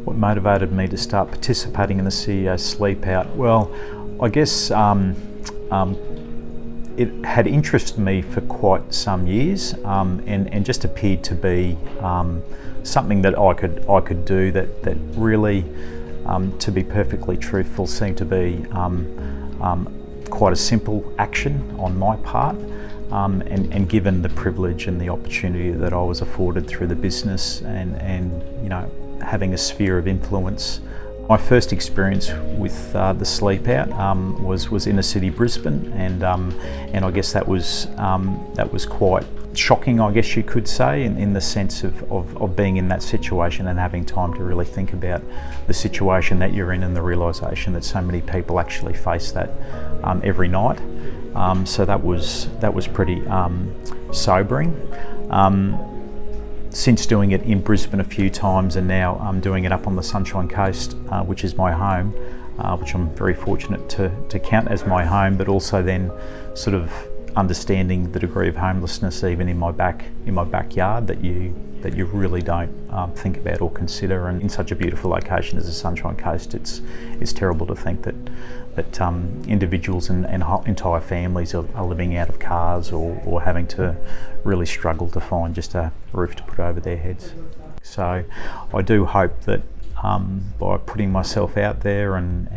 What motivated me to start participating in the CEO Sleepout? Well, I guess it had interested me for quite some years, and just appeared to be something that I could do that really, to be perfectly truthful, seemed to be quite a simple action on my part, and given the privilege and the opportunity that I was afforded through the business and having a sphere of influence. My first experience with the Sleepout was inner city Brisbane, and I guess that was quite shocking, I guess you could say, in the sense of being in that situation and having time to really think about the situation that you're in and the realisation that so many people actually face that every night. So that was pretty sobering. Since doing it in Brisbane a few times, and now I'm doing it up on the Sunshine Coast, which is my home, which I'm very fortunate to count as my home, but also then sort of understanding the degree of homelessness even in my backyard that you really don't think about or consider. And in such a beautiful location as the Sunshine Coast, it's terrible to think that individuals and entire families are living out of cars or having to really struggle to find just a roof to put over their heads. So I do hope that by putting myself out there and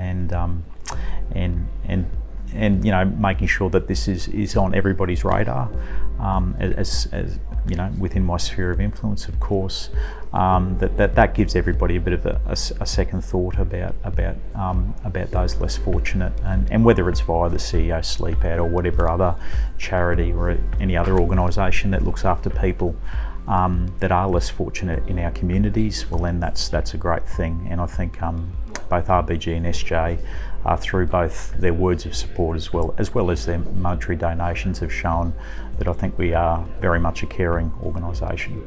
making sure that this is on everybody's radar, as within my sphere of influence, of course, that gives everybody a bit of a second thought about those less fortunate, and whether it's via the CEO Sleepout or whatever other charity or any other organisation that looks after people that are less fortunate in our communities. Well, then that's a great thing, and I think both RBG and SJ, through both their words of support as well as their monetary donations, have shown that I think we are very much a caring organisation.